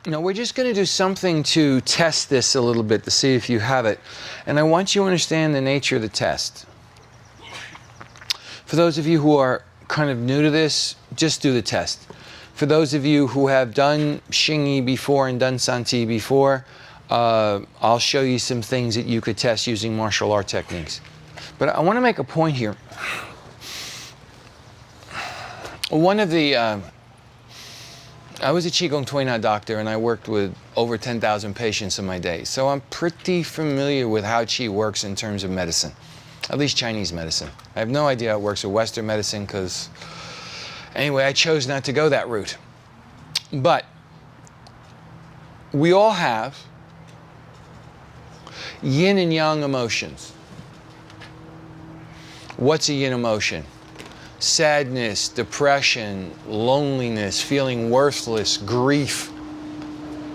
Now we're just going to do something to test this a little bit to see if you have it. And I want you to understand the nature of the test. For those of you who are kind of new to this, just do the test. For those of you who have done Xingyi before and done Santi before, I'll show you some things that you could test using martial art techniques. But I want to make a point here. One of the I was a Qigong Tuina doctor, and I worked with over 10,000 patients in my day. So I'm pretty familiar with how Qi works in terms of medicine, at least Chinese medicine. I have no idea how it works with Western medicine because, anyway, I chose not to go that route. But we all have yin and yang emotions. What's a yin emotion? Sadness, depression, loneliness, feeling worthless, grief.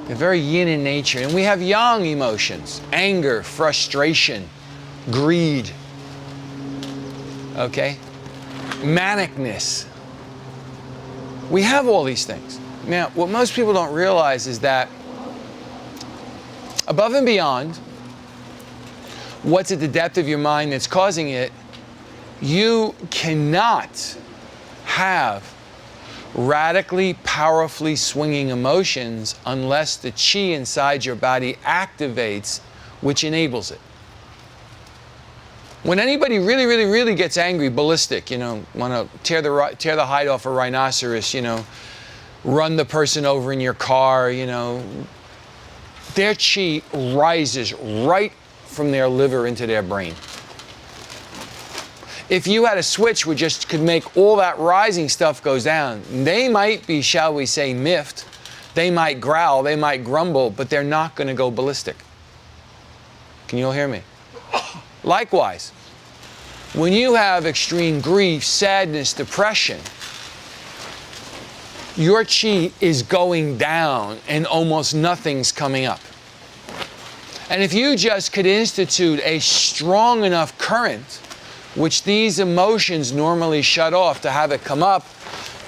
They're very yin in nature. And we have yang emotions, anger, frustration, greed, okay? Manicness. We have all these things. Now, what most people don't realize is that above and beyond what's at the depth of your mind that's causing it, you cannot have radically, powerfully swinging emotions unless the qi inside your body activates, which enables it. When anybody really gets angry, ballistic, you know, want to tear the hide off a rhinoceros, you know, run the person over in your car, you know, their qi rises right from their liver into their brain. If you had a switch which just could make all that rising stuff goes down, they might be, shall we say, miffed. They might growl, they might grumble, but they're not going to go ballistic. Can you all hear me? Likewise, when you have extreme grief, sadness, depression, your qi is going down and almost nothing's coming up. And if you just could institute a strong enough current which these emotions normally shut off to have it come up,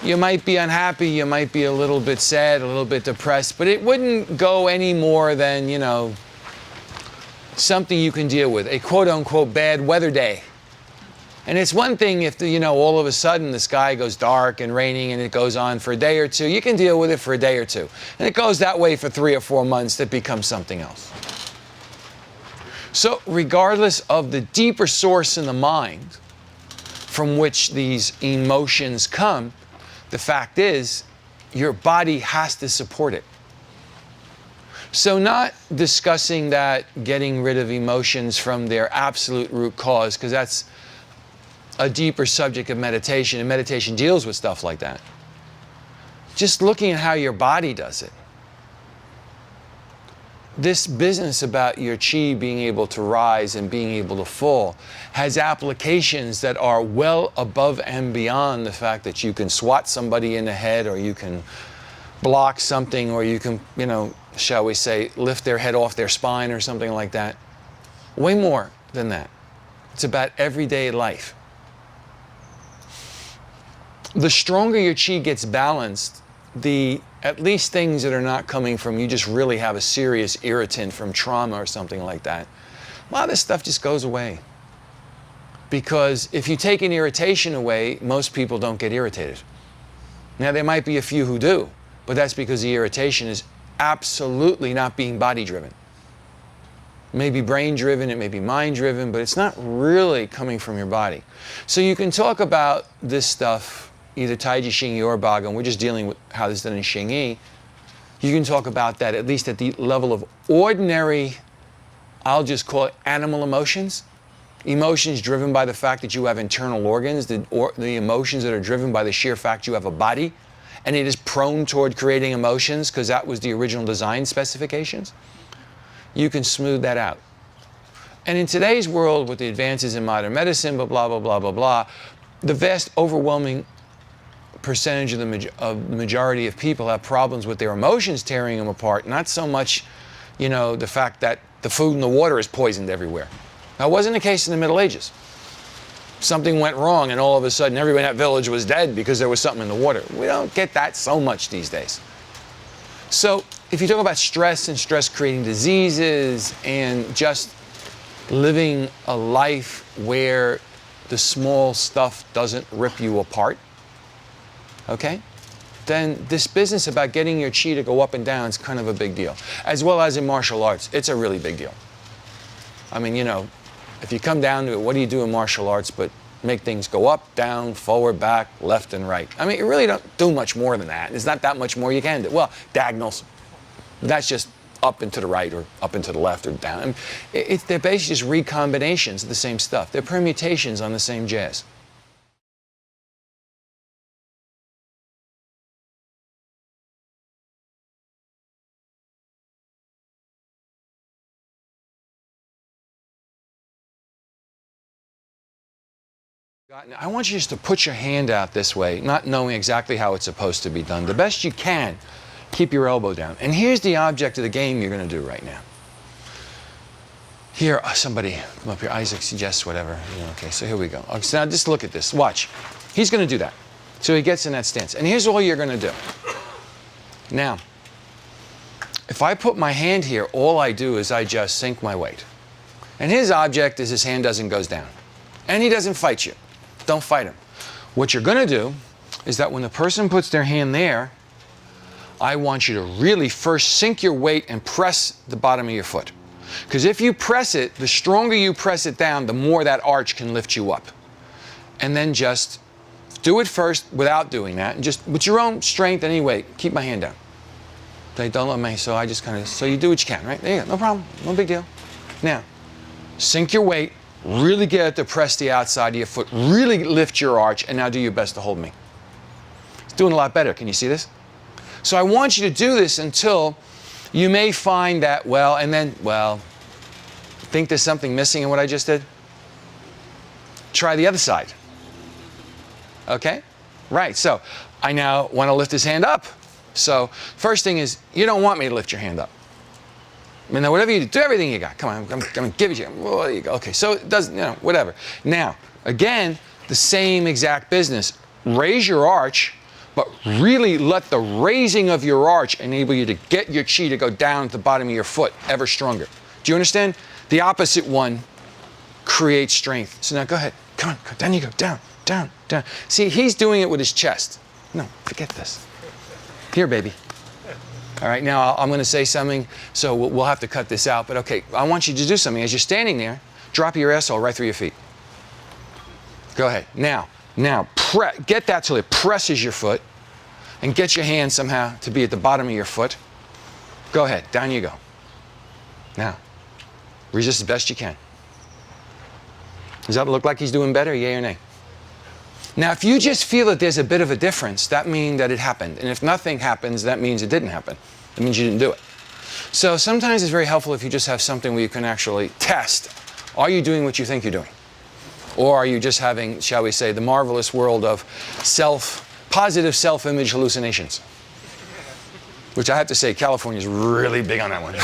you might be unhappy, you might be a little bit sad, a little bit depressed, but it wouldn't go any more than, you know, something you can deal with, a quote-unquote bad weather day. And it's one thing if, you know, all of a sudden the sky goes dark and raining and it goes on for a day or two, you can deal with it for a day or two. And it goes that way for 3 or 4 months, that becomes something else. So regardless of the deeper source in the mind from which these emotions come, the fact is your body has to support it. So not discussing that, getting rid of emotions from their absolute root cause, because that's a deeper subject of meditation, and meditation deals with stuff like that. Just looking at how your body does it. This business about your qi being able to rise and being able to fall has applications that are well above and beyond the fact that you can swat somebody in the head, or you can block something, or you can, you know, shall we say, lift their head off their spine or something like that. Way more than that. It's about everyday life. The stronger your qi gets balanced, the at least things that are not coming from you just really have a serious irritant from trauma or something like that, a lot of this stuff just goes away. Because if you take an irritation away, most people don't get irritated. Now there might be a few who do, but that's because the irritation is absolutely not being body driven. It may be brain driven, it may be mind driven, but it's not really coming from your body. So you can talk about this stuff, either Taiji, Xingyi, or Bagan. We're just dealing with how this is done in Xingyi. You can talk about that at least at the level of ordinary, I'll just call it animal emotions. Emotions driven by the fact that you have internal organs, the emotions that are driven by the sheer fact you have a body, and it is prone toward creating emotions because that was the original design specifications. You can smooth that out. And in today's world, with the advances in modern medicine, blah, blah, blah, blah, blah, the vast overwhelming percentage of the majority of people have problems with their emotions tearing them apart, not so much, you know, the fact that the food and the water is poisoned everywhere. That wasn't the case in the Middle Ages. Something went wrong and all of a sudden everybody in that village was dead because there was something in the water. We don't get that so much these days. So if you talk about stress and stress creating diseases and just living a life where the small stuff doesn't rip you apart, okay, then this business about getting your chi to go up and down is kind of a big deal. As well as in martial arts, it's a really big deal. I mean, you know, if you come down to it, what do you do in martial arts but make things go up, down, forward, back, left, and right? I mean, you really don't do much more than that. There's not that much more you can do. Well, diagonals, that's just up and to the right or up and to the left or down. I mean, they're basically just recombinations of the same stuff. They're permutations on the same jazz. I want you just to put your hand out this way, not knowing exactly how it's supposed to be done. The best you can, keep your elbow down. And here's the object of the game you're going to do right now. Here, somebody come up here. Isaac suggests whatever. Yeah, okay, so here we go. Okay, so now just look at this. Watch. He's going to do that. So he gets in that stance. And here's all you're going to do. Now, if I put my hand here, all I do is I just sink my weight. And his object is his hand doesn't go down. And he doesn't fight you. Don't fight him. What you're going to do is that when the person puts their hand there, I want you to really first sink your weight and press the bottom of your foot. Because if you press it, the stronger you press it down, the more that arch can lift you up. And then just do it first without doing that, and just with your own strength anyway, keep my hand down. Okay, don't let me, so I just kind of, so you do what you can, right? There you go, no problem, no big deal. Now, sink your weight. Really get it to press the outside of your foot. Really lift your arch, and now do your best to hold me. It's doing a lot better. Can you see this? So I want you to do this until you may find that, well, and then, well, think there's something missing in what I just did? Try the other side. Okay? Right, so I now want to lift his hand up. So first thing is, you don't want me to lift your hand up. I mean, whatever you do, everything you got. Come on, I'm going to give it to you. Well, there you go. Okay, so it doesn't, you know, whatever. Now, again, the same exact business. Raise your arch, but really let the raising of your arch enable you to get your chi to go down to the bottom of your foot ever stronger. Do you understand? The opposite one creates strength. So now go ahead. Come on, down you go. Down, down, down. See, he's doing it with his chest. No, forget this. Here, baby. All right, now I'm going to say something, so we'll have to cut this out. But okay, I want you to do something. As you're standing there, drop your asshole right through your feet. Go ahead. Now, get that till it presses your foot, and get your hand somehow to be at the bottom of your foot. Go ahead. Down you go. Now, resist as best you can. Does that look like he's doing better, yay or nay? Now, if you just feel that there's a bit of a difference, that means that it happened. And if nothing happens, that means it didn't happen. It means you didn't do it. So sometimes it's very helpful if you just have something where you can actually test. Are you doing what you think you're doing? Or are you just having, shall we say, the marvelous world of positive self-image hallucinations? Which I have to say, California is really big on that one.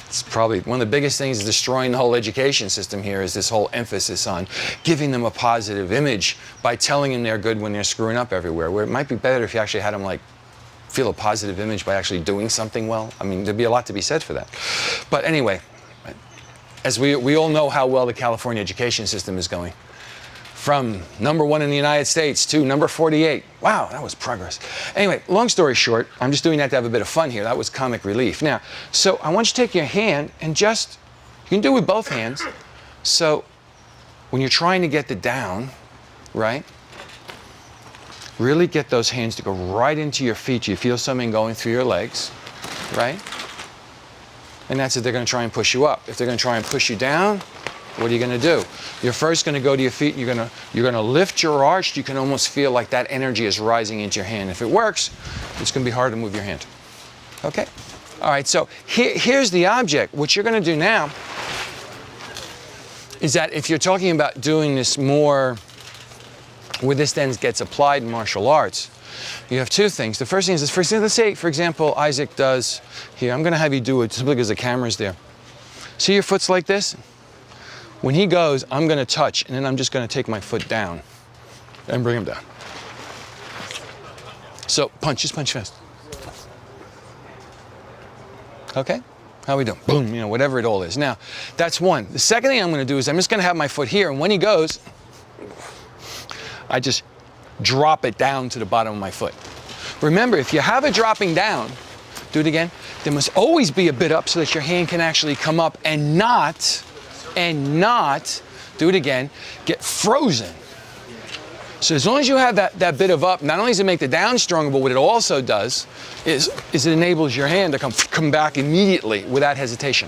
It's probably one of the biggest things is destroying the whole education system here is this whole emphasis on giving them a positive image by telling them they're good when they're screwing up everywhere, where it might be better if you actually had them like feel a positive image by actually doing something well. I mean, there'd be a lot to be said for that. But anyway, as we all know how well the California education system is going. From #1 in the United States to number 48. Wow, that was progress. Anyway, long story short, I'm just doing that to have a bit of fun here. That was comic relief. Now, so I want you to take your hand and just, you can do it with both hands. So when you're trying to get the down, right, really get those hands to go right into your feet. You feel something going through your legs, right? And that's if they're going to try and push you up. If they're going to try and push you down, what are you going to do? You're first going to go to your feet, and you're going to lift your arch. You can almost feel like that energy is rising into your hand. If it works, it's going to be hard to move your hand. Okay? All right, so here's the object. What you're going to do now is that if you're talking about doing this more, where this then gets applied in martial arts, you have two things. The first thing is, let's say, for example, Isaac does here. I'm going to have you do it simply because the camera's there. See your foot's like this? When he goes, I'm going to touch, and then I'm just going to take my foot down and bring him down. So punch, just punch fast. Okay? How we doing? Boom, you know, whatever it all is. Now, that's one. The second thing I'm going to do is I'm just going to have my foot here, and when he goes, I just drop it down to the bottom of my foot. Remember, if you have it dropping down, do it again, there must always be a bit up so that your hand can actually come up and not, do it again, get frozen. So as long as you have that bit of up, not only does it make the down stronger, but what it also does is it enables your hand to come back immediately without hesitation.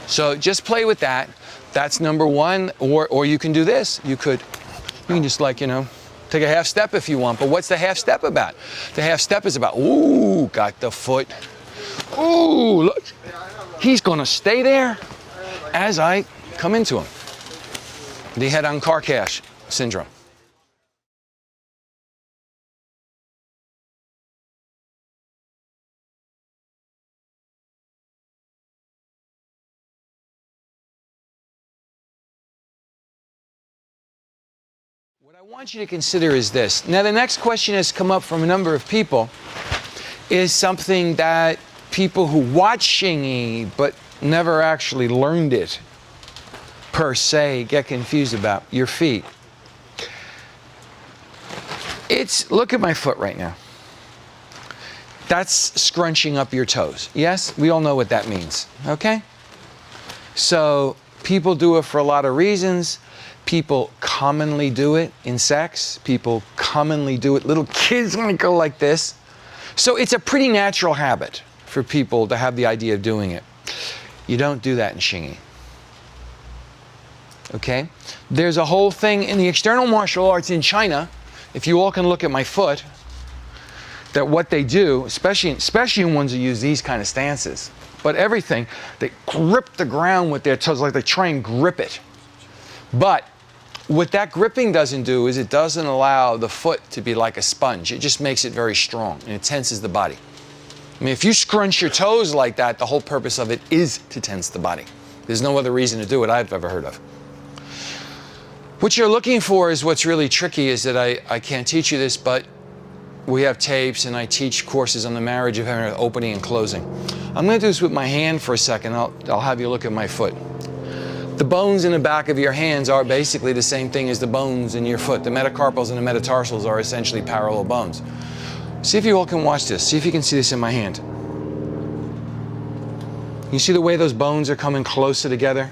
So just play with that. That's number one. Or you can do this. You can just, like, you know, take a half step if you want. But what's the half step about? The half step is about, ooh, got the foot. Ooh, look. He's going to stay there as I come into him. The head-on car crash syndrome. What I want you to consider is this. Now, the next question has come up from a number of people, is something that people who watch Xingyi but never actually learned it per se get confused about. Your feet. Look at my foot right now. That's scrunching up your toes. Yes, we all know what that means, okay? So people do it for a lot of reasons. People commonly do it in sex. People commonly do it. Little kids want to go like this. So it's a pretty natural habit for people to have the idea of doing it. You don't do that in Xingyi. Okay? There's a whole thing in the external martial arts in China, if you all can look at my foot, that what they do, especially in ones who use these kind of stances, but everything, they grip the ground with their toes, like they try and grip it. But what that gripping doesn't do is it doesn't allow the foot to be like a sponge. It just makes it very strong, and it tenses the body. I mean, if you scrunch your toes like that, the whole purpose of it is to tense the body. There's no other reason to do it I've ever heard of. What you're looking for is what's really tricky, is that I can't teach you this, but we have tapes and I teach courses on the marriage of having an opening and closing. I'm going to do this with my hand for a second. I'll have you look at my foot. The bones in the back of your hands are basically the same thing as the bones in your foot. The metacarpals and the metatarsals are essentially parallel bones. See if you all can watch this. See if you can see this in my hand. You see the way those bones are coming closer together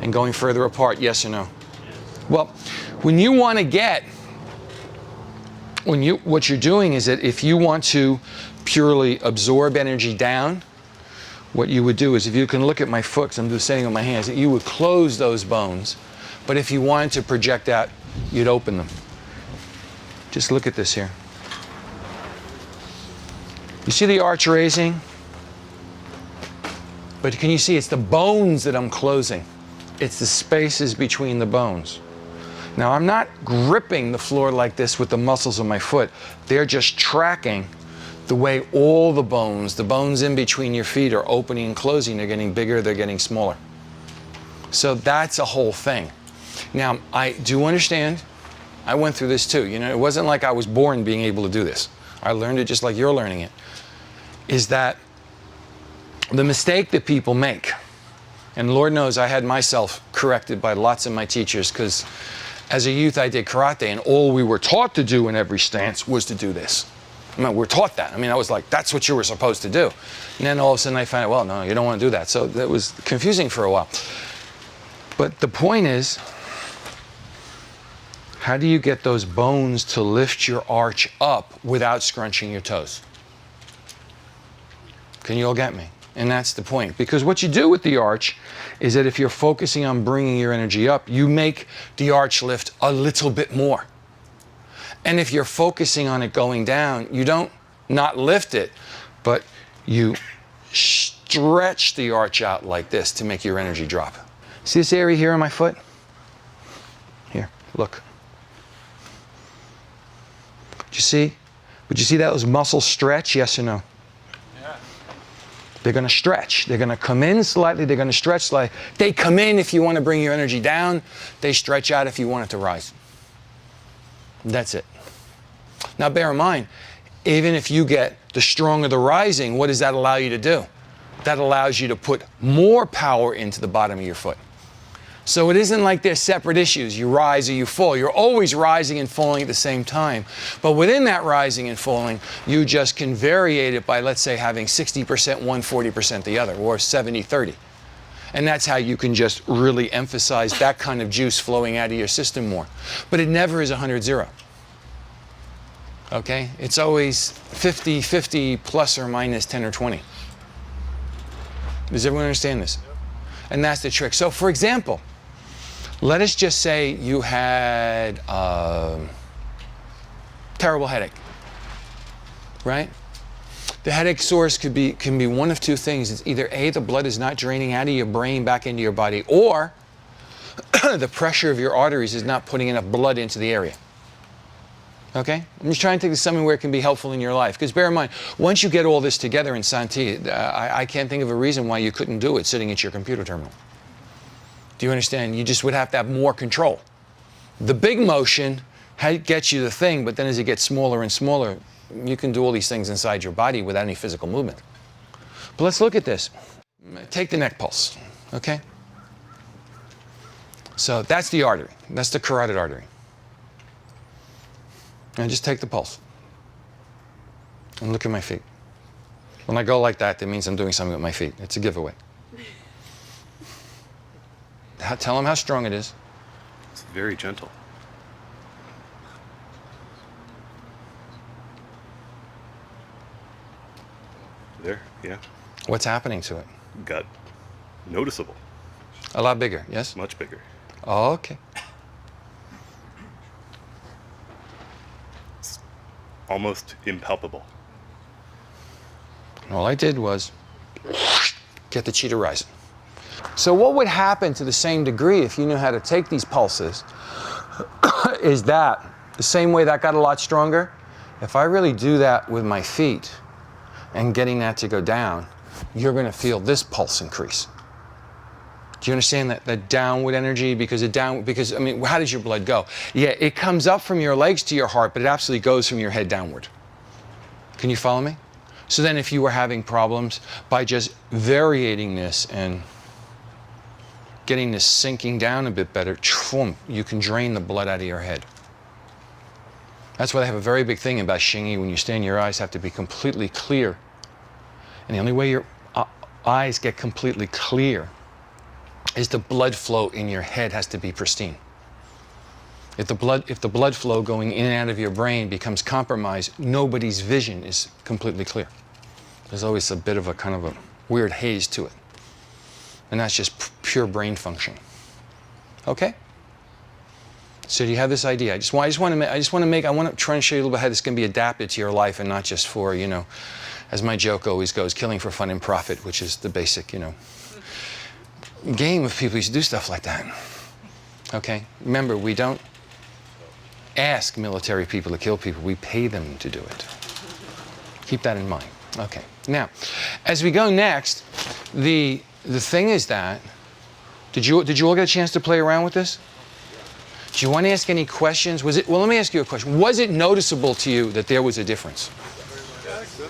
and going further apart, yes or no? Well, when you want to get, what you're doing is that if you want to purely absorb energy down, what you would do is, if you can look at my foot, because I'm just sitting on my hands, you would close those bones, but if you wanted to project out, you'd open them. Just look at this here. You see the arch raising? But can you see it's the bones that I'm closing? It's the spaces between the bones. Now, I'm not gripping the floor like this with the muscles of my foot. They're just tracking the way all the bones in between your feet are opening and closing. They're getting bigger, they're getting smaller. So that's a whole thing. Now, I do understand, I went through this too. You know, it wasn't like I was born being able to do this. I learned it just like you're learning it. Is that the mistake that people make, and Lord knows I had myself corrected by lots of my teachers, because as a youth I did karate, and all we were taught to do in every stance was to do this. I mean, we're taught that. I mean, I was like, that's what you were supposed to do. And then all of a sudden I found out, well, no, you don't want to do that. So that was confusing for a while. But the point is, how do you get those bones to lift your arch up without scrunching your toes? Can you all get me? And that's the point. Because what you do with the arch is that if you're focusing on bringing your energy up, you make the arch lift a little bit more. And if you're focusing on it going down, you don't not lift it, but you stretch the arch out like this to make your energy drop. See this area here on my foot? Here, look. Did you see? Would you see that those muscles stretch, yes or no? Yeah. They're going to stretch. They're going to come in slightly. They're going to stretch slightly. They come in if you want to bring your energy down. They stretch out if you want it to rise. That's it. Now bear in mind, even if you get the stronger the rising, what does that allow you to do? that allows you to put more power into the bottom of your foot. So it isn't like they're separate issues. You rise or you fall. You're always rising and falling at the same time. But within that rising and falling, you just can variate it by, let's say, having 60% one, 40% the other, or 70-30. And that's how you can just really emphasize that kind of juice flowing out of your system more. But it never is 100-0. Okay? It's always 50-50 plus or minus 10 or 20. Does everyone understand this? And that's the trick. So for example, let us just say you had a terrible headache, right? The headache source can be one of two things. It's either A, the blood is not draining out of your brain back into your body, or the pressure of your arteries is not putting enough blood into the area. Okay? I'm just trying to take this something where it can be helpful in your life. Because bear in mind, once you get all this together in Santi, I can't think of a reason why you couldn't do it sitting at your computer terminal. Do you understand? You just would have to have more control. The big motion gets you the thing, but then as it gets smaller and smaller, you can do all these things inside your body without any physical movement. But let's look at this. Take the neck pulse, okay? So that's the artery. That's the carotid artery. And just take the pulse. And look at my feet. When I go like that, that means I'm doing something with my feet. It's a giveaway. Tell them how strong it is. It's very gentle. There, yeah. What's happening to it? Got noticeable. A lot bigger, yes? Much bigger. Oh, okay. It's almost impalpable. And all I did was get the cheetah rising. So what would happen to the same degree if you knew how to take these pulses is that the same way that got a lot stronger, if I really do that with my feet and getting that to go down, you're going to feel this pulse increase. Do you understand that downward energy? Because I mean, how does your blood go? Yeah, it comes up from your legs to your heart, but it absolutely goes from your head downward. Can you follow me? So then if you were having problems, by just variating this and getting this sinking down a bit better, you can drain the blood out of your head. That's why they have a very big thing about Xingyi. When you stand, your eyes have to be completely clear. And the only way your eyes get completely clear is the blood flow in your head has to be pristine. If the blood flow going in and out of your brain becomes compromised, nobody's vision is completely clear. There's always a bit of a kind of a weird haze to it. And that's just pure brain function. Okay? So do you have this idea? I want to try and show you a little bit how this can be adapted to your life and not just for, you know, as my joke always goes, killing for fun and profit, which is the basic, you know, game of people used to do stuff like that. Okay? Remember, we don't ask military people to kill people. We pay them to do it. Keep that in mind. Okay. Now, as we go next, the thing is that, did you all get a chance to play around with this? Do you want to ask any questions? Well, let me ask you a question. Was it noticeable to you that there was a difference?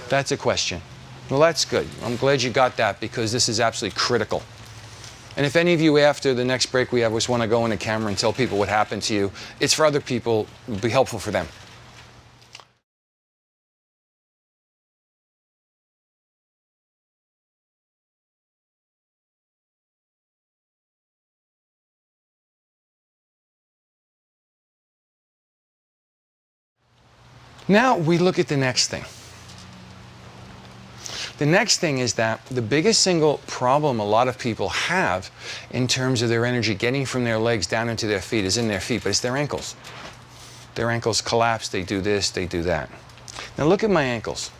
That's a question. Well, that's good. I'm glad you got that because this is absolutely critical. And if any of you after the next break we have just want to go on the camera and tell people what happened to you, it's for other people, it would be helpful for them. Now we look at the next thing. The next thing is that the biggest single problem a lot of people have in terms of their energy getting from their legs down into their feet is in their feet, but it's their ankles. Their ankles collapse, they do this, they do that. Now look at my ankles,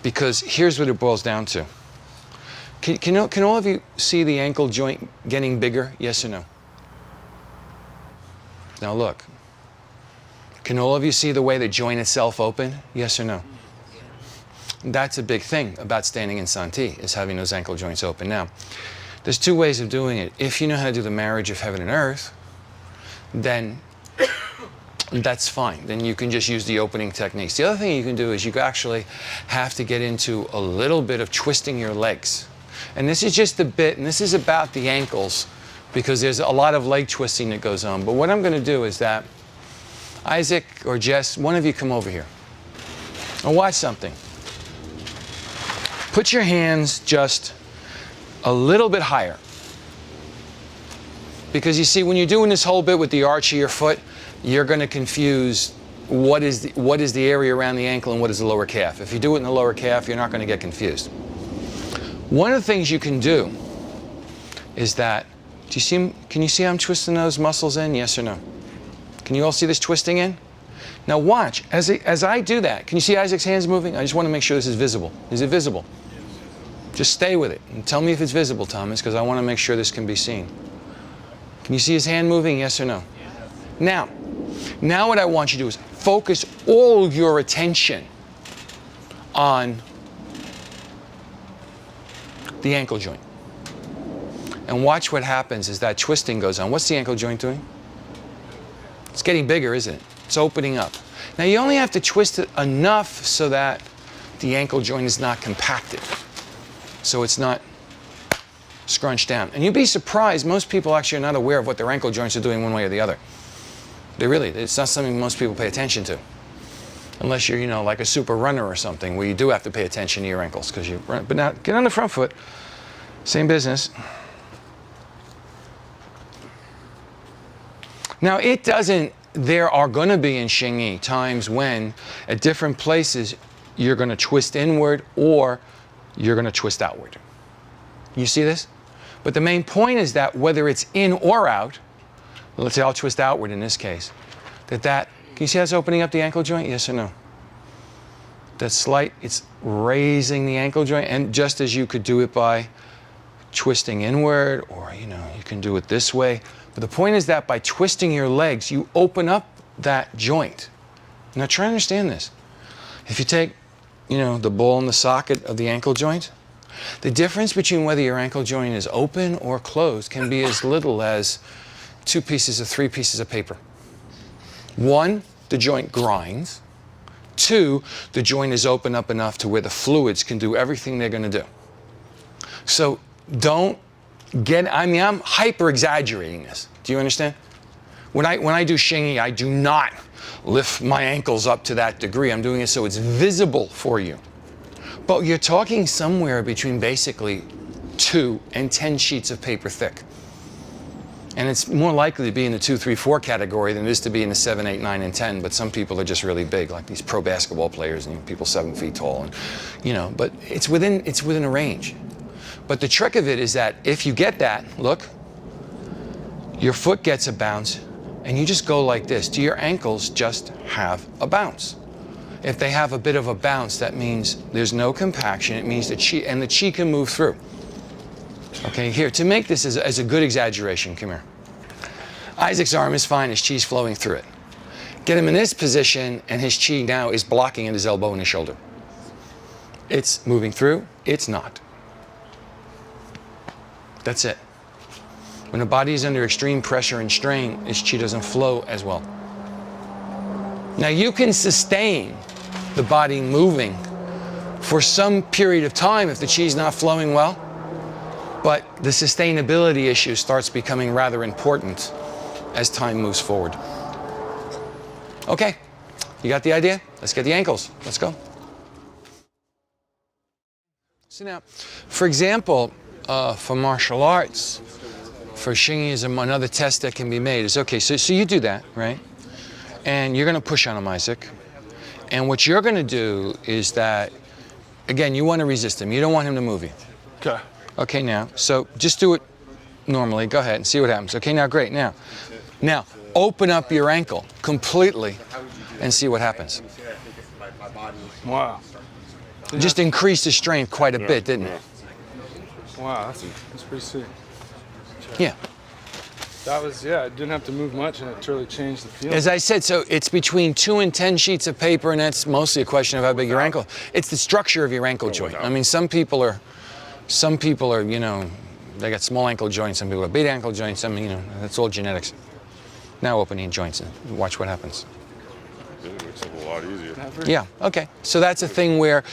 because here's what it boils down to. Can all of you see the ankle joint getting bigger? Yes or no? Now look. Can all of you see the way the joint itself opened? Yes or no? That's a big thing about standing in Santi, is having those ankle joints open. Now, there's two ways of doing it. If you know how to do the marriage of heaven and earth, then that's fine. Then you can just use the opening techniques. The other thing you can do is you actually have to get into a little bit of twisting your legs. And this is just a bit, and this is about the ankles, because there's a lot of leg twisting that goes on. But what I'm going to do is that, Isaac or Jess, one of you come over here. And watch something. Put your hands just a little bit higher. Because you see, when you're doing this whole bit with the arch of your foot, you're going to confuse what is the area around the ankle and what is the lower calf. If you do it in the lower calf, you're not going to get confused. One of the things you can do is that, can you see how I'm twisting those muscles in? Yes or no? Can you all see this twisting in? Now watch, as I do that, can you see Isaac's hands moving? I just want to make sure this is visible. Is it visible? Just stay with it and tell me if it's visible, Thomas, because I want to make sure this can be seen. Can you see his hand moving? Yes or no? Now what I want you to do is focus all your attention on the ankle joint. And watch what happens as that twisting goes on. What's the ankle joint doing? It's getting bigger, isn't it? It's opening up. Now you only have to twist it enough so that the ankle joint is not compacted. So it's not scrunched down. And you'd be surprised, most people actually are not aware of what their ankle joints are doing one way or the other. It's not something most people pay attention to. Unless you're, like a super runner or something, where you do have to pay attention to your ankles because you run. But now, get on the front foot. Same business. Now, there are going to be in Xingyi times when, at different places, you're going to twist inward or you're going to twist outward. You see this? But the main point is that whether it's in or out, let's say I'll twist outward in this case, can you see how it's opening up the ankle joint? Yes or no? That's slight, it's raising the ankle joint, and just as you could do it by twisting inward, or you can do it this way. But the point is that by twisting your legs, you open up that joint. Now try to understand this. If you take, the ball and the socket of the ankle joint, the difference between whether your ankle joint is open or closed can be as little as 2 pieces or 3 pieces of paper. 1, the joint grinds. 2, the joint is open up enough to where the fluids can do everything they're going to do. So I'm hyper exaggerating this. Do you understand? When I do Xingyi, I do not lift my ankles up to that degree. I'm doing it so it's visible for you. But you're talking somewhere between basically 2 and 10 sheets of paper thick. And it's more likely to be in the 2, 3, 4 category than it is to be in the 7, 8, 9, and 10. But some people are just really big, like these pro basketball players and people 7 feet tall. And, but it's within a range. But the trick of it is that if you get that, look, your foot gets a bounce, and you just go like this. Do your ankles just have a bounce? If they have a bit of a bounce, that means there's no compaction. It means the chi can move through. Okay, here, to make this as a good exaggeration, come here. Isaac's arm is fine, his chi's flowing through it. Get him in this position, and his chi now is blocking at his elbow and his shoulder. It's moving through, it's not. That's it. When the body is under extreme pressure and strain, his chi doesn't flow as well. Now you can sustain the body moving for some period of time if the chi is not flowing well, but the sustainability issue starts becoming rather important as time moves forward. Okay, you got the idea? Let's get the ankles. Let's go. So now, for example, for martial arts, for Xingyi is another test that can be made. Is okay, so you do that, right? And you're going to push on him, Isaac. And what you're going to do is that, again, you want to resist him. You don't want him to move you. Okay. Okay, now, so just do it normally. Go ahead and see what happens. Okay, now, great. Now, open up your ankle completely and see what happens. Wow. Just increased the strength quite a bit, didn't it? Wow, that's pretty sick. Yeah. That was, it didn't have to move much, and it really changed the feeling. As I said, so it's between 2 and 10 sheets of paper, and that's mostly a question of how big your ankle. It's the structure of your ankle joint. I mean, some people are, they got small ankle joints. Some people have big ankle joints. That's all genetics. Now opening joints and watch what happens. It makes it a lot easier. Yeah. Okay. So that's a thing where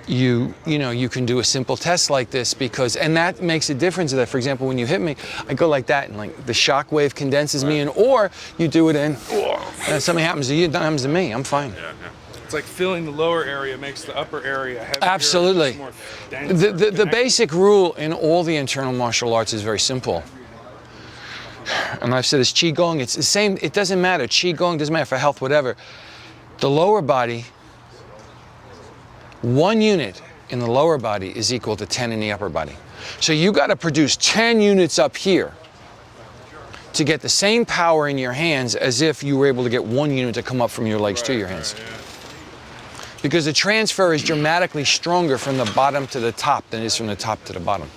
you know, you can do a simple test like this because, and that makes a difference. That, for example, when you hit me, I go like that, and like the shock wave condenses me in, or you do it in, and something happens to you, it happens to me, I'm fine. Yeah, yeah. It's like filling the lower area makes the upper area heavier. Absolutely. It's more denser, The connected. basic rule in all the internal martial arts is very simple. And I've said this, Qigong, it's the same, it doesn't matter. Qigong doesn't matter for health, whatever. The lower body, 1 unit in the lower body is equal to 10 in the upper body. So you got to produce 10 units up here to get the same power in your hands as if you were able to get 1 unit to come up from your legs to your hands. Because the transfer is dramatically stronger from the bottom to the top than it is from the top to the bottom.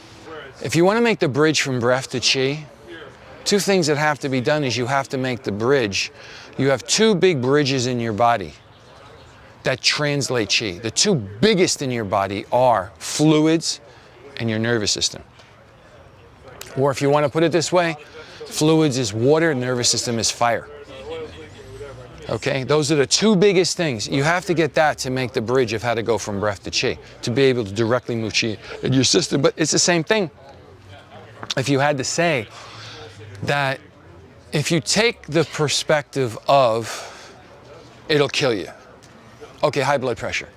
If you want to make the bridge from breath to Qi, 2 things that have to be done is you have to make the bridge. You have 2 big bridges in your body that translate Qi. The 2 biggest in your body are fluids and your nervous system. Or if you want to put it this way, fluids is water, nervous system is fire. Okay, those are the 2 biggest things. You have to get that to make the bridge of how to go from breath to Qi, to be able to directly move Qi in your system. But it's the same thing. If you had to say that if you take the perspective of it'll kill you. Okay, high blood pressure.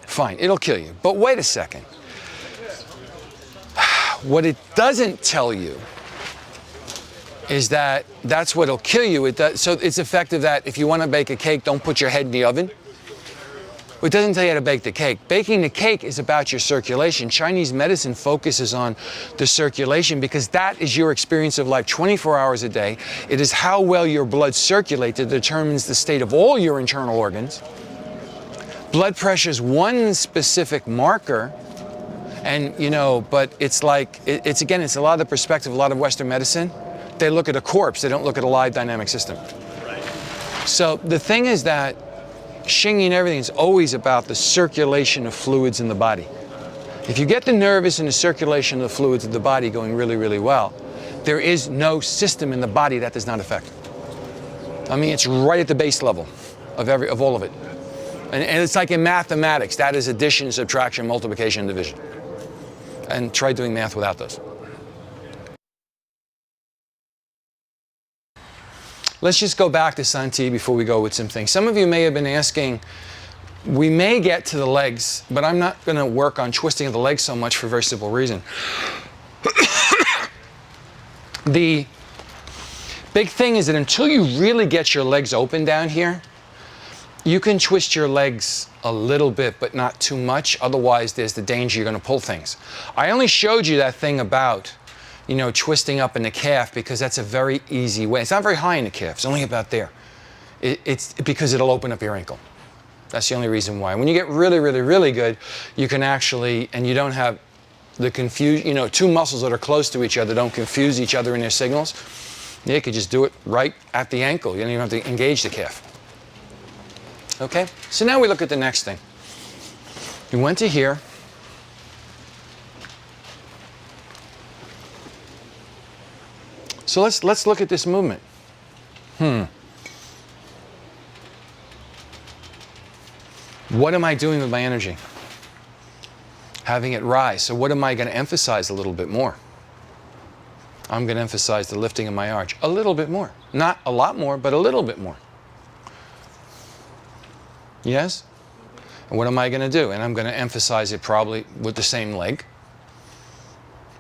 Fine, it'll kill you. But wait a second. What it doesn't tell you is that that's what'll kill you. So it's effective that if you want to bake a cake, don't put your head in the oven. It doesn't tell you how to bake the cake. Baking the cake is about your circulation. Chinese medicine focuses on the circulation because that is your experience of life 24 hours a day. It is how well your blood circulates that determines the state of all your internal organs. Blood pressure is one specific marker, and you know, but it's like, it's again, it's a lot of the perspective, a lot of Western medicine. They look at a corpse, they don't look at a live dynamic system. Right. So the thing is that Xingyi and everything is always about the circulation of fluids in the body. If you get the nervous and the circulation of the fluids of the body going really, really well, there is no system in the body that does not affect. I mean, it's right at the base level of all of it. And it's like in mathematics, that is addition, subtraction, multiplication, and division. And try doing math without those. Let's just go back to Santi before we go with some things. Some of you may have been asking, we may get to the legs, but I'm not going to work on twisting of the legs so much for a very simple reason. The big thing is that until you really get your legs open down here, you can twist your legs a little bit, but not too much. Otherwise, there's the danger you're going to pull things. I only showed you that thing about, you know, twisting up in the calf because that's a very easy way. It's not very high in the calf. It's only about there. It's because it'll open up your ankle. That's the only reason why. When you get really, really, really good, you can actually, and you don't have the confusion, you know, 2 muscles that are close to each other don't confuse each other in their signals. You could just do it right at the ankle. You don't even have to engage the calf. Okay, so now we look at the next thing. We went to here. So let's look at this movement. What am I doing with my energy? Having it rise. So what am I going to emphasize a little bit more? I'm going to emphasize the lifting of my arch a little bit more. Not a lot more, but a little bit more. Yes? And what am I going to do? And I'm going to emphasize it probably with the same leg,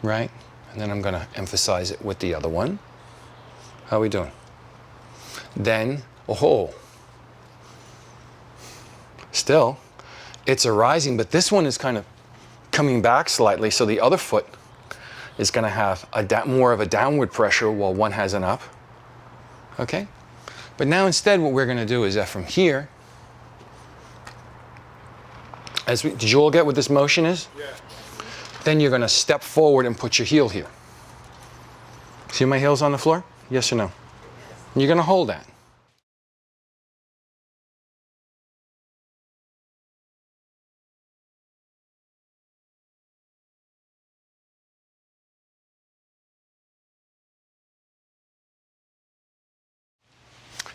right? And then I'm going to emphasize it with the other one. How are we doing? Then, oh, still, it's arising, but this one is kind of coming back slightly, so the other foot is going to have more of a downward pressure while one has an up. Okay? But now instead what we're going to do is that from here, did you all get what this motion is? Yeah. Then you're going to step forward and put your heel here. See my heel's on the floor? Yes or no? And you're going to hold that.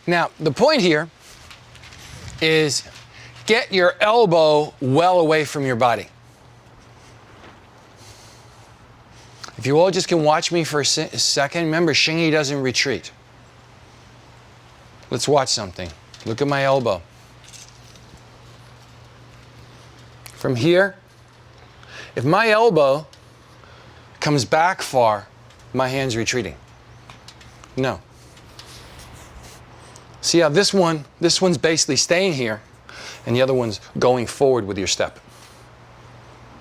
Now, the point here is get your elbow well away from your body. If you all just can watch me for a second, remember, Shingy doesn't retreat. Let's watch something. Look at my elbow. From here, if my elbow comes back far, my hand's retreating. No. See how this one's basically staying here, and the other one's going forward with your step.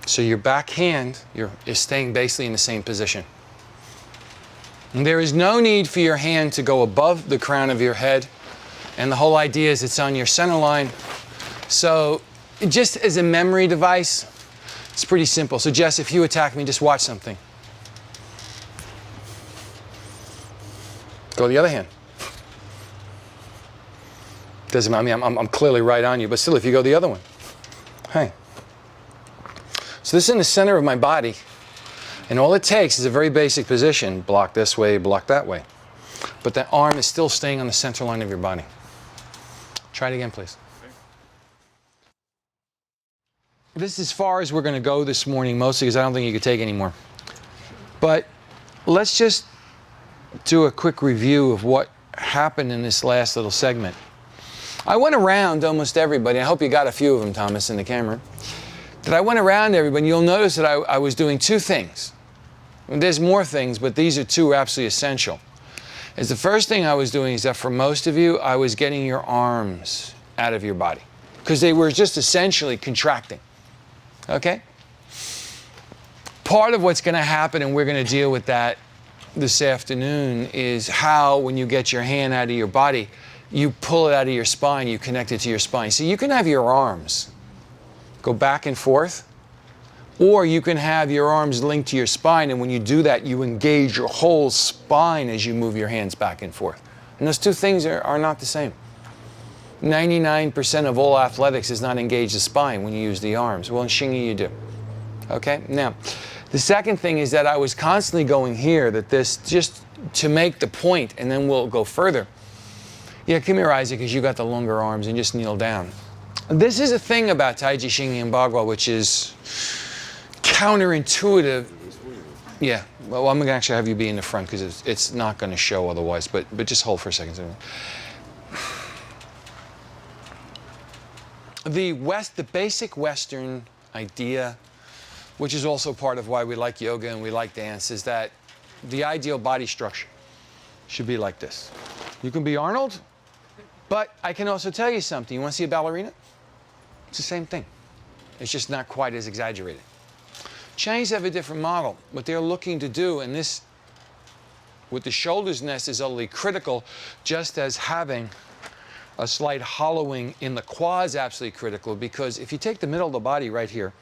So your back hand is staying basically in the same position. And there is no need for your hand to go above the crown of your head, and the whole idea is it's on your center line. So just as a memory device, it's pretty simple. So Jess, if you attack me, just watch something. Go the other hand. Doesn't matter. I mean, I'm clearly right on you, but still, if you go the other one, hey. So this is in the center of my body, and all it takes is a very basic position. Block this way, block that way. But that arm is still staying on the center line of your body. Try it again, please. This is as far as we're going to go this morning, mostly because I don't think you could take any more. But let's just do a quick review of what happened in this last little segment. I went around almost everybody. I hope you got a few of them, Thomas, in the camera. That I went around everybody. You'll notice that I was doing two things. And there's more things, but these are two absolutely essential. Is the first thing I was doing is that for most of you, I was getting your arms out of your body because they were just essentially contracting. Okay? Part of what's going to happen, and we're going to deal with that this afternoon, is how when you get your hand out of your body, you pull it out of your spine, you connect it to your spine. So you can have your arms go back and forth, or you can have your arms linked to your spine, and when you do that, you engage your whole spine as you move your hands back and forth. And those two things are not the same. 99% of all athletics does not engage the spine when you use the arms. Well, in Shingy you do. Okay? Now, the second thing is that I was constantly going here, that this, just to make the point, and then we'll go further. Yeah, come here, Isaac, because you got the longer arms, and just kneel down. This is a thing about Taiji, Shingy, and Bagua, which is counterintuitive. Yeah, well, I'm going to actually have you be in the front because it's not going to show otherwise, but just hold for a second. The basic Western idea, which is also part of why we like yoga and we like dance, is that the ideal body structure should be like this. You can be Arnold, but I can also tell you something. You want to see a ballerina? It's the same thing. It's just not quite as exaggerated. Chinese have a different model. What they're looking to do, and this, with the shoulders nest, is utterly critical, just as having a slight hollowing in the quads absolutely critical, because if you take the middle of the body right here,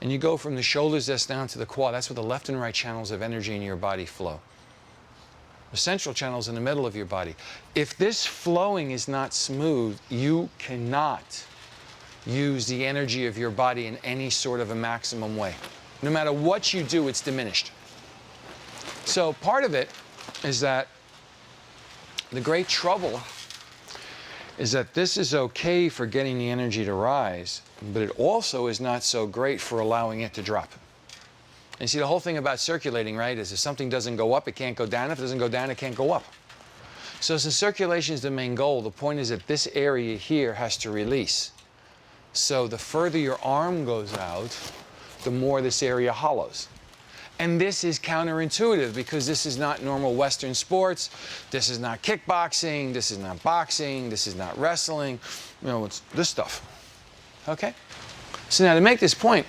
and you go from the shoulders nest down to the quad, that's where the left and right channels of energy in your body flow. The central channel is in the middle of your body. If this flowing is not smooth, you cannot use the energy of your body in any sort of a maximum way. No matter what you do, it's diminished. So part of it is that the great trouble is that this is okay for getting the energy to rise, but it also is not so great for allowing it to drop. And see, the whole thing about circulating, right, is if something doesn't go up, it can't go down. If it doesn't go down, it can't go up. So since circulation is the main goal, the point is that this area here has to release. So the further your arm goes out, the more this area hollows. And this is counterintuitive because this is not normal Western sports. This is not kickboxing. This is not boxing. This is not wrestling. You know, it's this stuff. Okay? So now to make this point,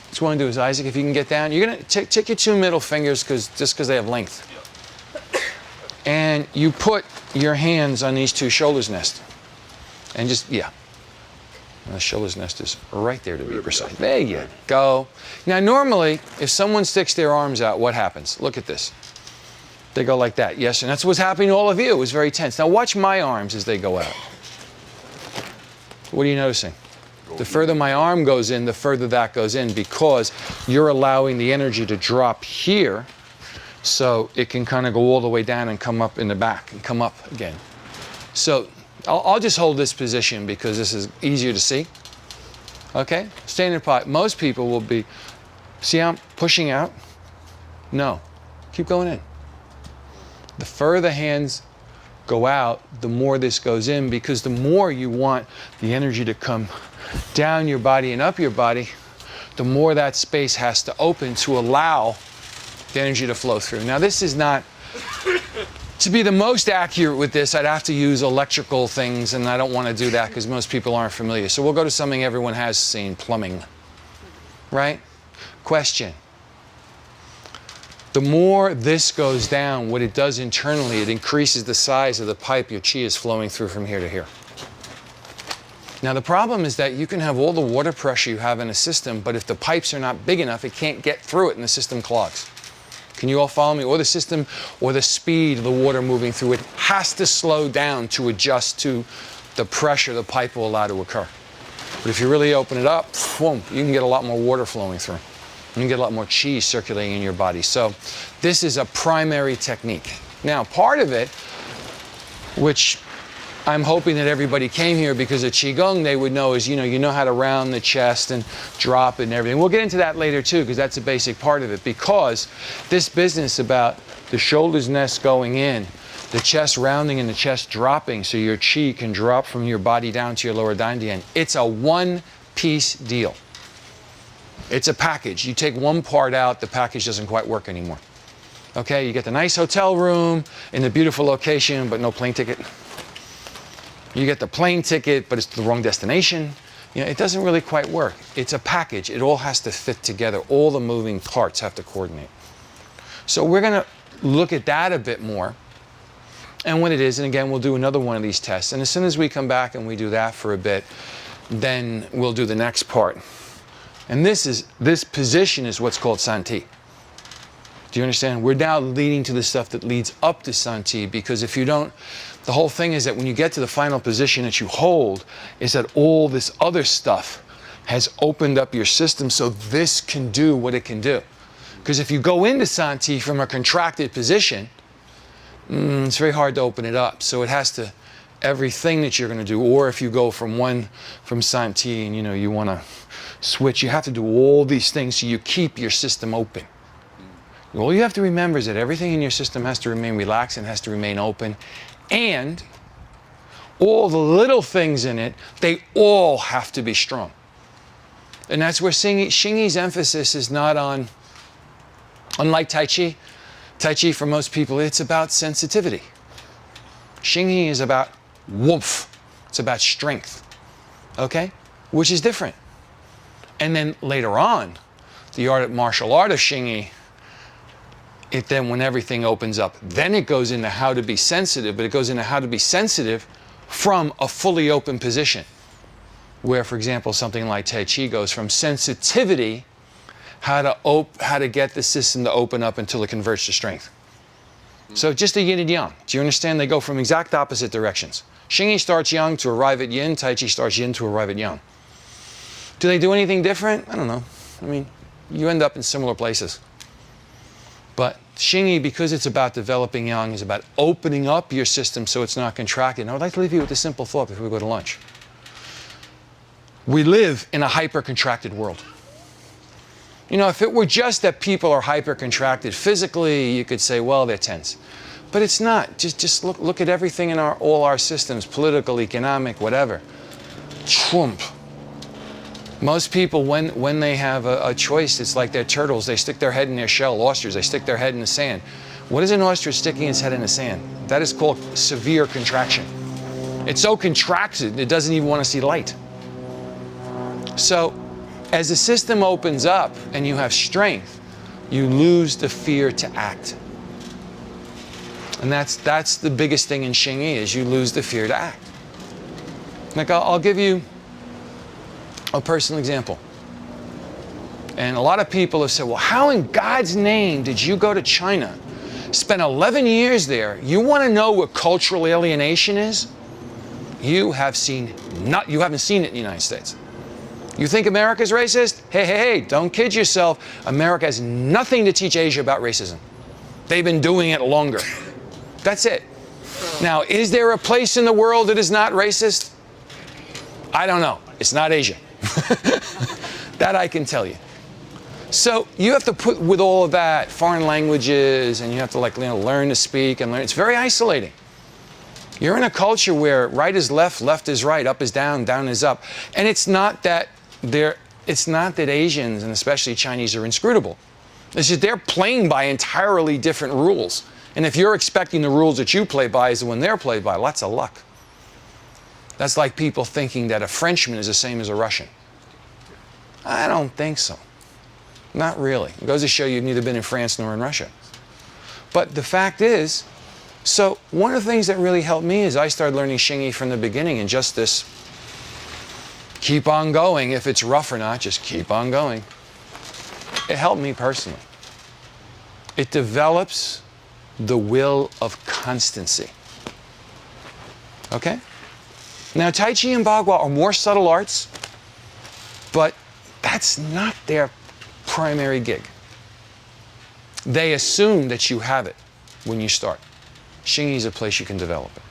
what you want to do is, Isaac, if you can get down, you're going to take your two middle fingers just because they have length. And you put your hands on these two shoulders nest. And just, yeah. The shoulders nest is right there to be precise. There you go. Now, normally, if someone sticks their arms out, what happens? Look at this. They go like that. Yes, and that's what's happening to all of you. It was very tense. Now, watch my arms as they go out. What are you noticing? The further my arm goes in, the further that goes in, because you're allowing the energy to drop here so it can kind of go all the way down and come up in the back and come up again. So I'll just hold this position because this is easier to see. Okay? Standing apart. Most people will be, see how I'm pushing out? No. Keep going in. The further the hands go out, the more this goes in, because the more you want the energy to come down your body and up your body, the more that space has to open to allow the energy to flow through. Now, this is not, to be the most accurate with this, I'd have to use electrical things, and I don't want to do that because most people aren't familiar. So we'll go to something everyone has seen, plumbing. Right? Question. The more this goes down, what it does internally, it increases the size of the pipe your chi is flowing through from here to here. Now, the problem is that you can have all the water pressure you have in a system, but if the pipes are not big enough, it can't get through it and the system clogs. Can you all follow me? Or the system, or the speed of the water moving through it has to slow down to adjust to the pressure the pipe will allow to occur. But if you really open it up, boom, you can get a lot more water flowing through. You can get a lot more chi circulating in your body. So this is a primary technique. Now, part of it, which I'm hoping that everybody came here because of Qigong, they would know is, you know how to round the chest and drop it and everything. We'll get into that later too, because that's a basic part of it. Because this business about the shoulders nest going in, the chest rounding and the chest dropping so your chi can drop from your body down to your lower dantian, it's a one-piece deal. It's a package. You take one part out, the package doesn't quite work anymore. Okay, you get the nice hotel room in the beautiful location, but no plane ticket. You get the plane ticket, but it's the wrong destination. It doesn't really quite work. It's a package. It all has to fit together. All the moving parts have to coordinate. So we're going to look at that a bit more and what it is. And again, we'll do another one of these tests. And as soon as we come back and we do that for a bit, then we'll do the next part. And this position is what's called Santi. Do you understand? We're now leading to the stuff that leads up to Santi, because if you don't, the whole thing is that when you get to the final position that you hold, is that all this other stuff has opened up your system so this can do what it can do. Because if you go into Santi from a contracted position, it's very hard to open it up. So it has to, everything that you're going to do, or if you go from Santi and you want to switch, you have to do all these things so you keep your system open. All you have to remember is that everything in your system has to remain relaxed and has to remain open, and all the little things in it, they all have to be strong. And that's where Xingyi's emphasis is not on, unlike Tai Chi. Tai Chi for most people, it's about sensitivity. Xingyi is about woof. It's about strength. Okay? Which is different. And then later on, the martial art of Xingyi, then when everything opens up, then it goes into how to be sensitive, but it goes into how to be sensitive from a fully open position. Where, for example, something like Tai Chi goes from sensitivity, how to get the system to open up until it converts to strength. So just a yin and yang. Do you understand? They go from exact opposite directions. Xingyi starts yang to arrive at yin, Tai Chi starts yin to arrive at yang. Do they do anything different? I don't know. I mean, you end up in similar places. But Xingyi, because it's about developing yang, is about opening up your system so it's not contracted. And I would like to leave you with a simple thought before we go to lunch. We live in a hyper-contracted world. If it were just that people are hyper-contracted physically, you could say, well, they're tense. But it's not. Just look at everything in all our systems, political, economic, whatever. Trump. Most people, when they have a choice, it's like they're turtles. They stick their head in their shell. Oysters, they stick their head in the sand. What is an oyster sticking its head in the sand? That is called severe contraction. It's so contracted, it doesn't even want to see light. So, as the system opens up and you have strength, you lose the fear to act. And that's the biggest thing in Xingyi, is you lose the fear to act. Like, I'll give you a personal example. And a lot of people have said, well, how in God's name did you go to China, spend 11 years there? You want to know what cultural alienation is? You haven't seen it in the United States. You think America's racist? Hey, don't kid yourself. America has nothing to teach Asia about racism. They've been doing it longer. That's it. Now, is there a place in the world that is not racist? I don't know. It's not Asia. That I can tell you. So you have to put with all of that, foreign languages, and you have to learn to speak and learn. It's very isolating. You're in a culture where right is left, left is right, up is down, down is up. And it's not that Asians, and especially Chinese, are inscrutable. It's just they're playing by entirely different rules. And if you're expecting the rules that you play by is the one they're played by, lots of luck. That's like people thinking that a Frenchman is the same as a Russian. I don't think so. Not really. It goes to show you've neither been in France nor in Russia. But the fact is, so one of the things that really helped me is I started learning Xingyi from the beginning, and just this keep on going. If it's rough or not, just keep on going. It helped me personally. It develops the will of constancy. Okay? Now, Tai Chi and Bagua are more subtle arts, but that's not their primary gig. They assume that you have it when you start. Xingyi is a place you can develop it.